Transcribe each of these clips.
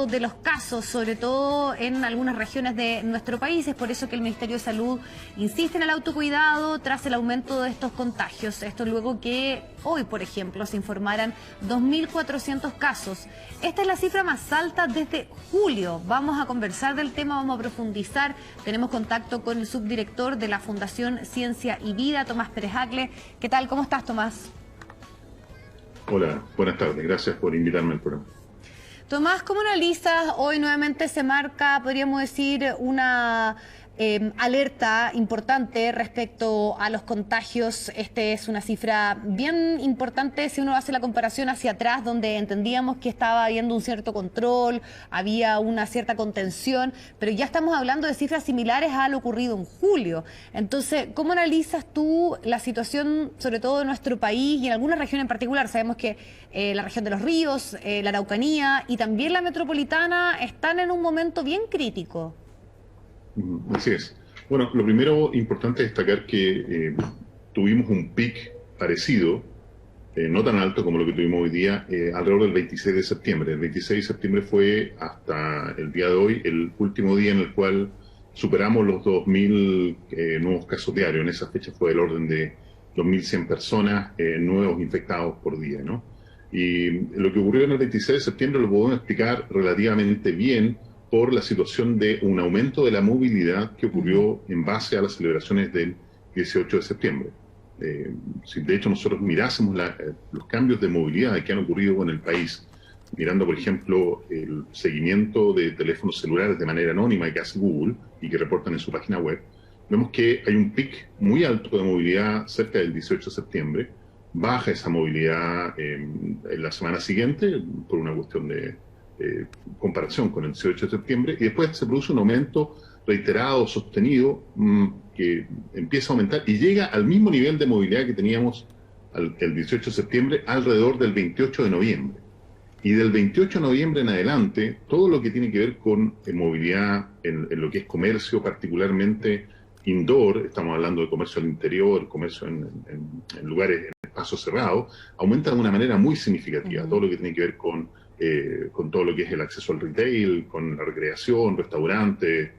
aumento de los casos, sobre todo en algunas regiones de nuestro país. Es por eso que el Ministerio de Salud insiste en el autocuidado tras el aumento de estos contagios. Esto luego que hoy, por ejemplo, se informaran 2.400 casos. Esta es la cifra más alta desde julio. Vamos a conversar del tema, vamos a profundizar. Tenemos contacto con el subdirector de la Fundación Ciencia y Vida, Tomás Pérez Acle. ¿Qué tal? ¿Cómo estás, Tomás? Hola, buenas tardes. Gracias por invitarme al programa. Tomás, ¿cómo analizas? Hoy nuevamente se marca, podríamos decir, una alerta importante respecto a los contagios. Este es una cifra bien importante si uno hace la comparación hacia atrás, donde entendíamos que estaba habiendo un cierto control, había una cierta contención, pero ya estamos hablando de cifras similares a lo ocurrido en julio. Entonces, ¿cómo analizas tú la situación, sobre todo en nuestro país y en alguna región en particular? Sabemos que la región de los ríos, la Araucanía y también la metropolitana están en un momento bien crítico. Así es. Bueno, lo primero importante es destacar que tuvimos un pic parecido, no tan alto como lo que tuvimos hoy día, alrededor del 26 de septiembre. El 26 de septiembre fue hasta el día de hoy el último día en el cual superamos los 2.000 nuevos casos diarios. En esa fecha fue del orden de 2.100 personas nuevos infectados por día, ¿no? Y lo que ocurrió en el 26 de septiembre lo podemos explicar relativamente bien por la situación de un aumento de la movilidad que ocurrió en base a las celebraciones del 18 de septiembre. Si de hecho nosotros mirásemos los cambios de movilidad que han ocurrido en el país, mirando por ejemplo el seguimiento de teléfonos celulares de manera anónima que hace Google y que reportan en su página web, vemos que hay un pic muy alto de movilidad cerca del 18 de septiembre, baja esa movilidad en la semana siguiente por una cuestión de comparación con el 18 de septiembre, y después se produce un aumento reiterado, sostenido, que empieza a aumentar y llega al mismo nivel de movilidad que teníamos el 18 de septiembre alrededor del 28 de noviembre. Y del 28 de noviembre en adelante, todo lo que tiene que ver con movilidad en lo que es comercio, particularmente indoor, estamos hablando de comercio al interior, comercio en lugares, en espacios cerrados, aumenta de una manera muy significativa. Todo lo que tiene que ver con todo lo que es el acceso al retail, con la recreación, restaurantes,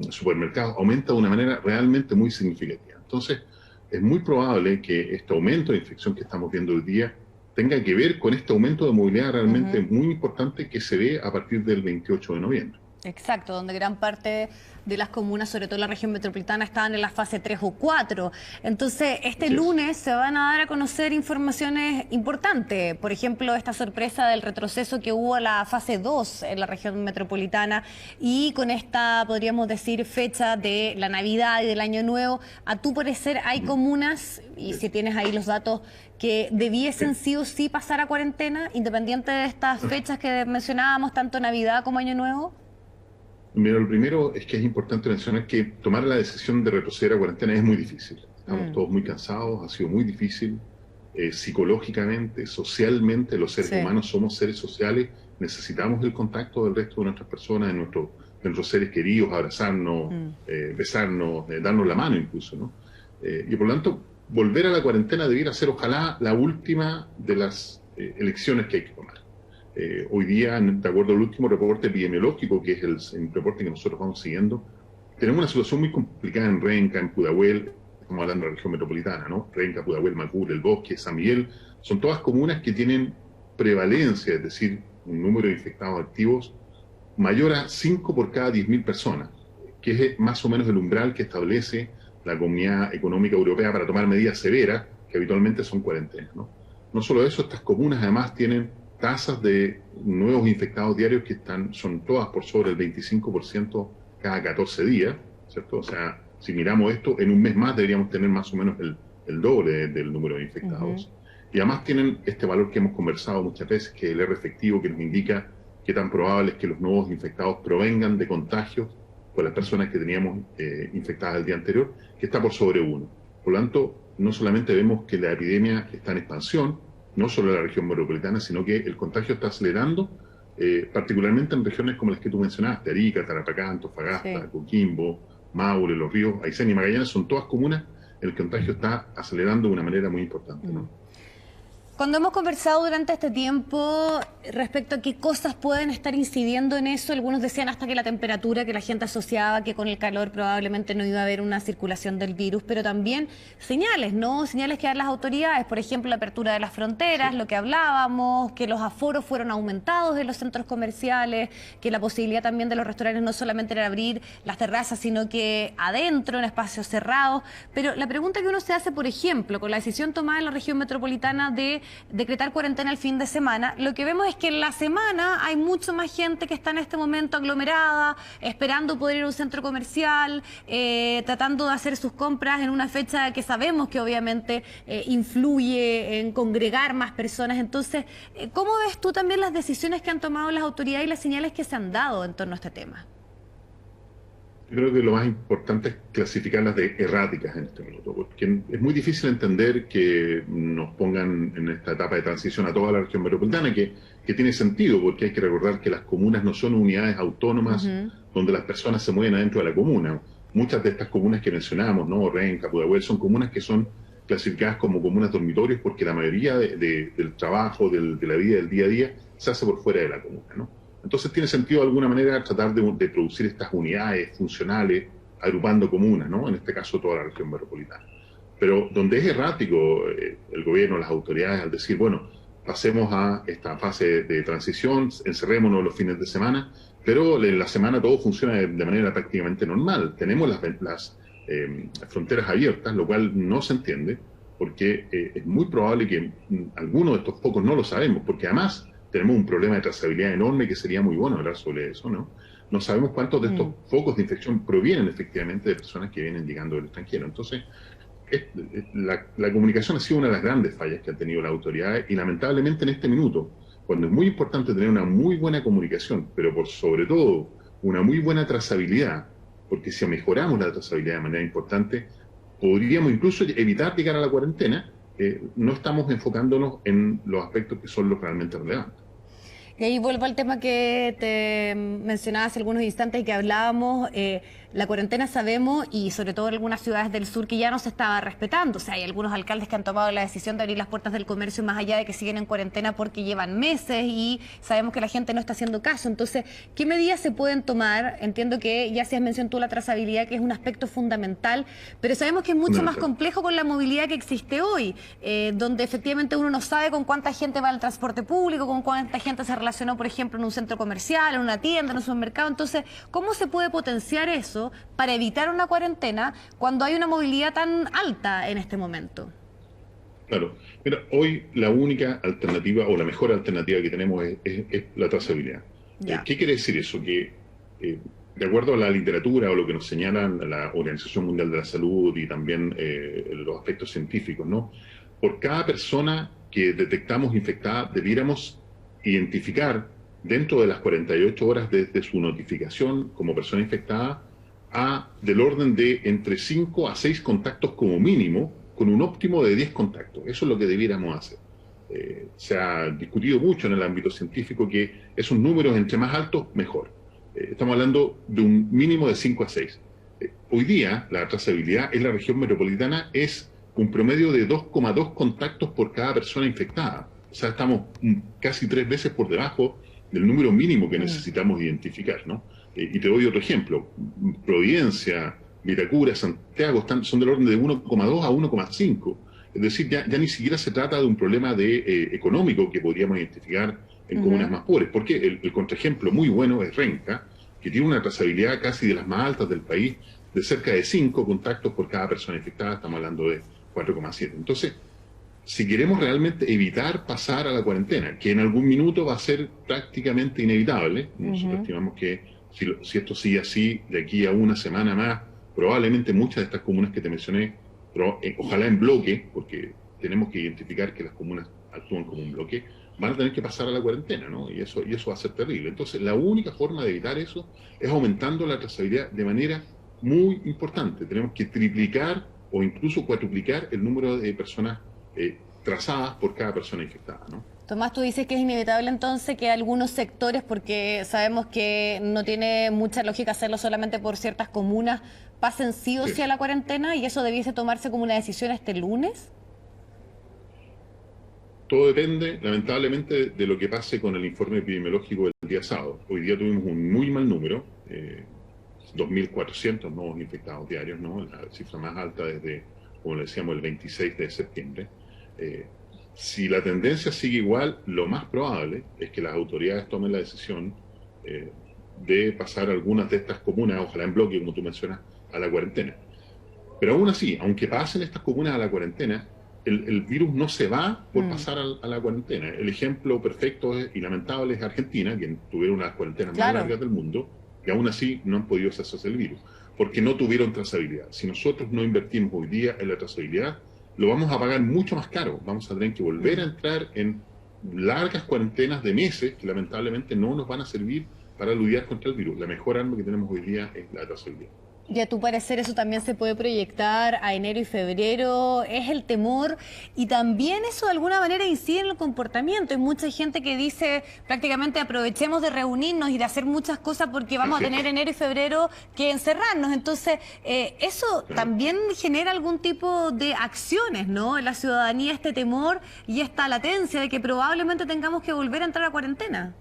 supermercados, aumenta de una manera realmente muy significativa. Entonces, es muy probable que este aumento de infección que estamos viendo hoy día tenga que ver con este aumento de movilidad realmente muy importante que se ve a partir del 28 de noviembre. Exacto, donde gran parte de las comunas, sobre todo la región metropolitana, estaban en la fase 3 o 4. Entonces, este lunes se van a dar a conocer informaciones importantes. Por ejemplo, esta sorpresa del retroceso que hubo a la fase 2 en la región metropolitana, y con esta, podríamos decir, fecha de la Navidad y del Año Nuevo. A tu parecer, hay comunas, y si tienes ahí los datos, que debiesen sí o sí pasar a cuarentena, independiente de estas fechas que mencionábamos, tanto Navidad como Año Nuevo. Mira, lo primero es que es importante mencionar que tomar la decisión de retroceder a cuarentena es muy difícil. Estamos todos muy cansados, ha sido muy difícil, psicológicamente, socialmente, los seres humanos somos seres sociales, necesitamos el contacto del resto de nuestras personas, de nuestros seres queridos, abrazarnos, besarnos, darnos la mano incluso, ¿no? Y por lo tanto, volver a la cuarentena debiera ser ojalá la última de las elecciones que hay que tomar. Hoy día, de acuerdo al último reporte epidemiológico, que es el reporte que nosotros vamos siguiendo, tenemos una situación muy complicada en Renca, en Pudahuel, estamos hablando de la región metropolitana, ¿no? Renca, Pudahuel, Macul, El Bosque, San Miguel, son todas comunas que tienen prevalencia, es decir, un número de infectados activos mayor a 5 por cada 10.000 personas, que es más o menos el umbral que establece la Comunidad Económica Europea para tomar medidas severas, que habitualmente son cuarentenas, ¿no? No solo eso, estas comunas además tienen tasas de nuevos infectados diarios que son todas por sobre el 25% cada 14 días, ¿cierto? O sea, si miramos esto, en un mes más deberíamos tener más o menos el doble del número de infectados. Y además tienen este valor que hemos conversado muchas veces, que es el R efectivo, que nos indica qué tan probable es que los nuevos infectados provengan de contagios con las personas que teníamos infectadas el día anterior, que está por sobre 1. Por lo tanto, no solamente vemos que la epidemia está en expansión, no solo en la región metropolitana, sino que el contagio está acelerando, particularmente en regiones como las que tú mencionaste, Arica, Tarapacá, Antofagasta, Coquimbo, Maule, Los Ríos, Aysén y Magallanes, son todas comunas, el contagio está acelerando de una manera muy importante, ¿no? Cuando hemos conversado durante este tiempo respecto a qué cosas pueden estar incidiendo en eso, algunos decían hasta que la temperatura, que la gente asociaba que con el calor probablemente no iba a haber una circulación del virus, pero también señales, ¿no? Señales que dan las autoridades, por ejemplo, la apertura de las fronteras, lo que hablábamos, que los aforos fueron aumentados en los centros comerciales, que la posibilidad también de los restaurantes no solamente era abrir las terrazas, sino que adentro, en espacios cerrados. Pero la pregunta que uno se hace, por ejemplo, con la decisión tomada en la región metropolitana de decretar cuarentena el fin de semana, lo que vemos es que en la semana hay mucho más gente que está en este momento aglomerada, esperando poder ir a un centro comercial, tratando de hacer sus compras en una fecha que sabemos que obviamente influye en congregar más personas. Entonces, ¿cómo ves tú también las decisiones que han tomado las autoridades y las señales que se han dado en torno a este tema? Yo creo que lo más importante es clasificarlas de erráticas en este minuto, porque es muy difícil entender que nos pongan en esta etapa de transición a toda la región metropolitana, que tiene sentido, porque hay que recordar que las comunas no son unidades autónomas donde las personas se mueven adentro de la comuna. Muchas de estas comunas que mencionamos, ¿no? Renca, Pudahuel, son comunas que son clasificadas como comunas dormitorios porque la mayoría del trabajo, de la vida del día a día, se hace por fuera de la comuna, ¿no? Entonces tiene sentido de alguna manera tratar de producir estas unidades funcionales agrupando comunas, ¿no? En este caso toda la región metropolitana. Pero donde es errático el gobierno, las autoridades, al decir, bueno, pasemos a esta fase de transición, encerrémonos los fines de semana, pero en la semana todo funciona de manera prácticamente normal. Tenemos las fronteras abiertas, lo cual no se entiende, porque es muy probable que algunos de estos focos no lo sabemos, porque además tenemos un problema de trazabilidad enorme que sería muy bueno hablar sobre eso, ¿no? No sabemos cuántos de estos focos de infección provienen efectivamente de personas que vienen llegando del extranjero. Entonces, la comunicación ha sido una de las grandes fallas que han tenido las autoridades y lamentablemente en este minuto, cuando es muy importante tener una muy buena comunicación, pero por sobre todo una muy buena trazabilidad, porque si mejoramos la trazabilidad de manera importante, podríamos incluso evitar llegar a la cuarentena. No estamos enfocándonos en los aspectos que son los realmente relevantes. Y ahí vuelvo al tema que te mencionaba hace algunos instantes y que hablábamos. La cuarentena sabemos, y sobre todo en algunas ciudades del sur, que ya no se estaba respetando. O sea, hay algunos alcaldes que han tomado la decisión de abrir las puertas del comercio más allá de que siguen en cuarentena porque llevan meses y sabemos que la gente no está haciendo caso. Entonces, ¿qué medidas se pueden tomar? Entiendo que ya se has mencionado tú la trazabilidad, que es un aspecto fundamental, pero sabemos que es mucho más complejo con la movilidad que existe hoy, donde efectivamente uno no sabe con cuánta gente va al transporte público, con cuánta gente se relacionó, por ejemplo, en un centro comercial, en una tienda, en un supermercado. Entonces, ¿cómo se puede potenciar eso para evitar una cuarentena cuando hay una movilidad tan alta en este momento? Claro. Mira, hoy la única alternativa o la mejor alternativa que tenemos es la trazabilidad. ¿Qué quiere decir eso? Que de acuerdo a la literatura o lo que nos señalan la Organización Mundial de la Salud y también los aspectos científicos, ¿no? Por cada persona que detectamos infectada, debiéramos identificar dentro de las 48 horas desde su notificación como persona infectada del orden de entre 5 a 6 contactos como mínimo, con un óptimo de 10 contactos. Eso es lo que debiéramos hacer. Se ha discutido mucho en el ámbito científico que esos números entre más altos, mejor. Estamos hablando de un mínimo de 5 a 6. Hoy día la trazabilidad en la región metropolitana es un promedio de 2,2 contactos por cada persona infectada. O sea, estamos casi 3 veces por debajo del número mínimo que necesitamos identificar, ¿no? Y te doy otro ejemplo. Providencia, Vitacura, Santiago son del orden de 1,2 a 1,5. Es decir, ya ni siquiera se trata de un problema económico que podríamos identificar en comunas más pobres. Porque el contraejemplo muy bueno es Renca, que tiene una trazabilidad casi de las más altas del país, de cerca de 5 contactos por cada persona infectada. Estamos hablando de 4,7. Entonces, si queremos realmente evitar pasar a la cuarentena, que en algún minuto va a ser prácticamente inevitable, nosotros estimamos que si esto sigue así, de aquí a una semana más, probablemente muchas de estas comunas que te mencioné, ojalá en bloque, porque tenemos que identificar que las comunas actúan como un bloque, van a tener que pasar a la cuarentena, ¿no? Y eso va a ser terrible. Entonces, la única forma de evitar eso es aumentando la trazabilidad de manera muy importante. Tenemos que triplicar o incluso cuadruplicar el número de personas trazadas por cada persona infectada, ¿no? Tomás, tú dices que es inevitable entonces que algunos sectores, porque sabemos que no tiene mucha lógica hacerlo solamente por ciertas comunas, pasen sí o sí a la cuarentena, y eso debiese tomarse como una decisión este lunes. Todo depende, lamentablemente, de lo que pase con el informe epidemiológico del día sábado. Hoy día tuvimos un muy mal número, 2.400 nuevos infectados diarios, ¿no? La cifra más alta desde, como le decíamos, el 26 de septiembre. Si la tendencia sigue igual, lo más probable es que las autoridades tomen la decisión de pasar algunas de estas comunas, ojalá en bloque, como tú mencionas, a la cuarentena. Pero aún así, aunque pasen estas comunas a la cuarentena, el virus no se va por pasar a la cuarentena. El ejemplo perfecto y lamentable es Argentina, que tuvieron una cuarentena más larga del mundo, y aún así no han podido deshacerse del virus, porque no tuvieron trazabilidad. Si nosotros no invertimos hoy día en la trazabilidad, lo vamos a pagar mucho más caro. Vamos a tener que volver a entrar en largas cuarentenas de meses que lamentablemente no nos van a servir para lidiar contra el virus. La mejor arma que tenemos hoy día es la trazabilidad. Y a tu parecer eso también se puede proyectar a enero y febrero, es el temor y también eso de alguna manera incide en el comportamiento. Hay mucha gente que dice prácticamente aprovechemos de reunirnos y de hacer muchas cosas porque vamos a tener enero y febrero que encerrarnos. Entonces eso también genera algún tipo de acciones, ¿no? En la ciudadanía, este temor y esta latencia de que probablemente tengamos que volver a entrar a cuarentena.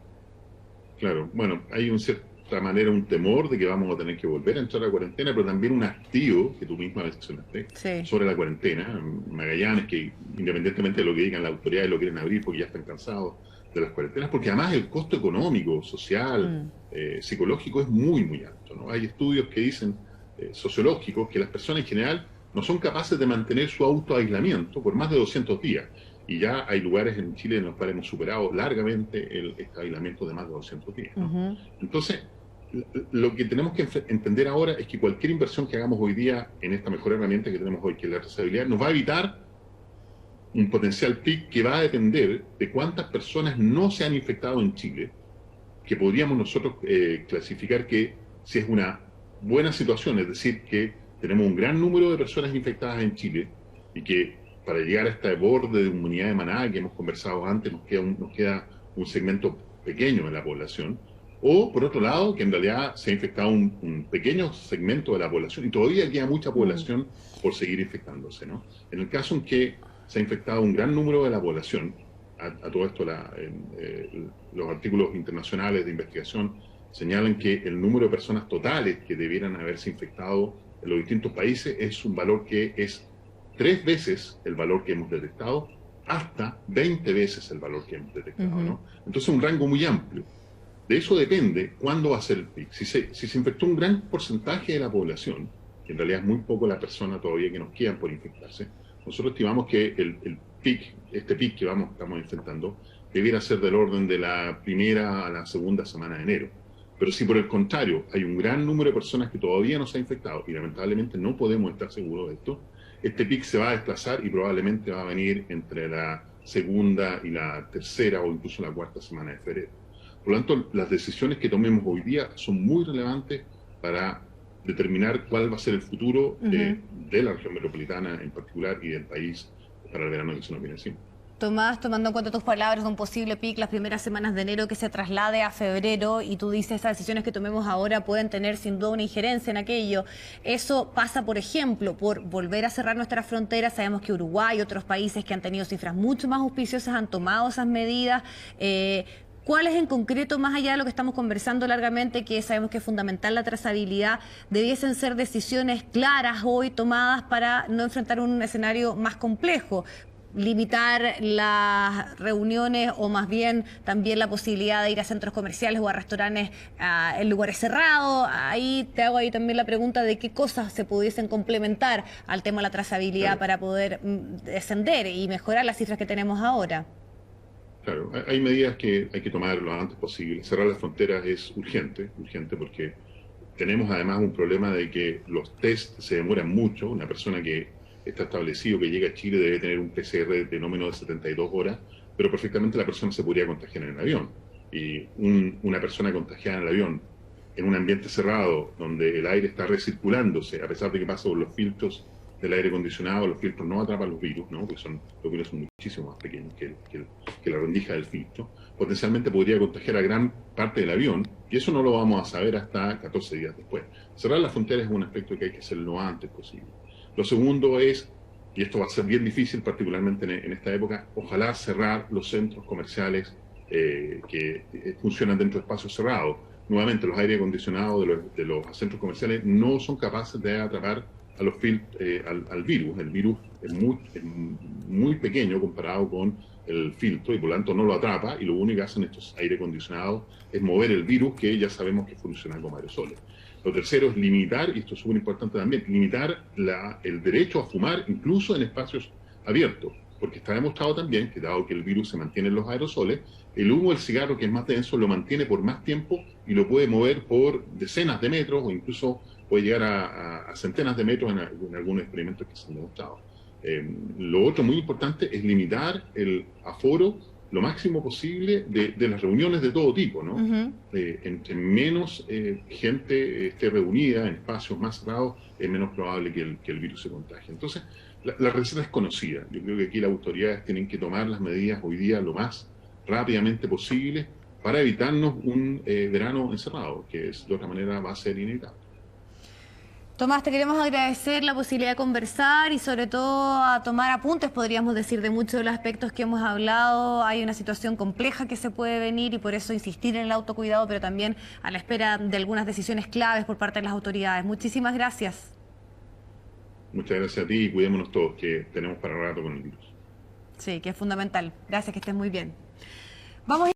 Claro, bueno, hay un cierto manera un temor de que vamos a tener que volver a entrar a la cuarentena, pero también un hastío que tú misma mencionaste sobre la cuarentena. Magallanes, que independientemente de lo que digan las autoridades, lo quieren abrir porque ya están cansados de las cuarentenas, porque además el costo económico, social, psicológico es muy, muy alto, ¿no? Hay estudios que dicen, sociológicos, que las personas en general no son capaces de mantener su autoaislamiento por más de 200 días. Y ya hay lugares en Chile en los cuales hemos superado largamente este aislamiento de más de 200 días, ¿no? Entonces, lo que tenemos que entender ahora es que cualquier inversión que hagamos hoy día en esta mejor herramienta que tenemos hoy, que es la trazabilidad, nos va a evitar un potencial pic que va a depender de cuántas personas no se han infectado en Chile, que podríamos nosotros clasificar que si es una buena situación, es decir, que tenemos un gran número de personas infectadas en Chile y que para llegar a este borde de inmunidad de manada que hemos conversado antes nos queda un segmento pequeño de la población. O, por otro lado, que en realidad se ha infectado un pequeño segmento de la población y todavía queda mucha población por seguir infectándose, ¿no? En el caso en que se ha infectado un gran número de la población, a todo esto los artículos internacionales de investigación señalan que el número de personas totales que debieran haberse infectado en los distintos países es un valor que es 3 veces el valor que hemos detectado, hasta 20 veces el valor que hemos detectado, ¿no? Entonces un rango muy amplio. De eso depende cuándo va a ser el pic. Si se infectó un gran porcentaje de la población, que en realidad es muy poco la persona todavía que nos quedan por infectarse, nosotros estimamos que el pic, este pic que estamos enfrentando, debiera ser del orden de la primera a la segunda semana de enero. Pero si por el contrario hay un gran número de personas que todavía no se han infectado, y lamentablemente no podemos estar seguros de esto, este pic se va a desplazar y probablemente va a venir entre la segunda y la tercera o incluso la cuarta semana de febrero. Por lo tanto, las decisiones que tomemos hoy día son muy relevantes para determinar cuál va a ser el futuro de la región metropolitana en particular y del país para el verano que se nos viene encima. Tomás, tomando en cuenta tus palabras de un posible pic las primeras semanas de enero que se traslade a febrero y tú dices esas decisiones que tomemos ahora pueden tener sin duda una injerencia en aquello. Eso pasa, por ejemplo, por volver a cerrar nuestras fronteras. Sabemos que Uruguay y otros países que han tenido cifras mucho más auspiciosas han tomado esas medidas. ¿Cuáles en concreto, más allá de lo que estamos conversando largamente, que sabemos que es fundamental la trazabilidad, debiesen ser decisiones claras hoy tomadas para no enfrentar un escenario más complejo? Limitar las reuniones o más bien también la posibilidad de ir a centros comerciales o a restaurantes en lugares cerrados. Ahí te hago ahí también la pregunta de qué cosas se pudiesen complementar al tema de la trazabilidad para poder descender y mejorar las cifras que tenemos ahora. Claro, hay medidas que hay que tomar lo antes posible. Cerrar las fronteras es urgente porque tenemos además un problema de que los test se demoran mucho. Una persona que está establecido que llega a Chile debe tener un PCR de no menos de 72 horas, pero perfectamente la persona se podría contagiar en el avión. Y una persona contagiada en el avión, en un ambiente cerrado, donde el aire está recirculándose, a pesar de que pasa por los filtros del aire acondicionado, los filtros no atrapan los virus, ¿no? Porque los virus son muchísimo más pequeños que la rendija del filtro. Potencialmente podría contagiar a gran parte del avión, y eso no lo vamos a saber hasta 14 días después. Cerrar las fronteras es un aspecto que hay que hacer lo antes posible. Lo segundo es y esto va a ser bien difícil, particularmente en esta época, ojalá cerrar los centros comerciales que funcionan dentro de espacios cerrados. Nuevamente, los aire acondicionados de los centros comerciales no son capaces de atrapar a al virus. El virus es muy pequeño comparado con el filtro y por lo tanto no lo atrapa, y lo único que hacen estos aire acondicionados es mover el virus, que ya sabemos que funciona como aerosoles. Lo tercero es limitar, y esto es súper importante también, limitar el derecho a fumar incluso en espacios abiertos, porque está demostrado también que dado que el virus se mantiene en los aerosoles, el humo del cigarro, que es más denso, lo mantiene por más tiempo y lo puede mover por decenas de metros o incluso puede llegar a centenas de metros en algunos experimentos que se han demostrado. Lo otro muy importante es limitar el aforo lo máximo posible de las reuniones de todo tipo, ¿no? Entre menos gente esté reunida en espacios más cerrados, es menos probable que el virus se contagie. Entonces, la receta es conocida. Yo creo que aquí las autoridades tienen que tomar las medidas hoy día lo más rápidamente posible para evitarnos un verano encerrado, que de otra manera va a ser inevitable. Tomás, te queremos agradecer la posibilidad de conversar y sobre todo a tomar apuntes, podríamos decir, de muchos de los aspectos que hemos hablado. Hay una situación compleja que se puede venir y por eso insistir en el autocuidado, pero también a la espera de algunas decisiones claves por parte de las autoridades. Muchísimas gracias. Muchas gracias a ti y cuidémonos todos, que tenemos para rato con el virus. Sí, que es fundamental. Gracias, que estés muy bien. Vamos a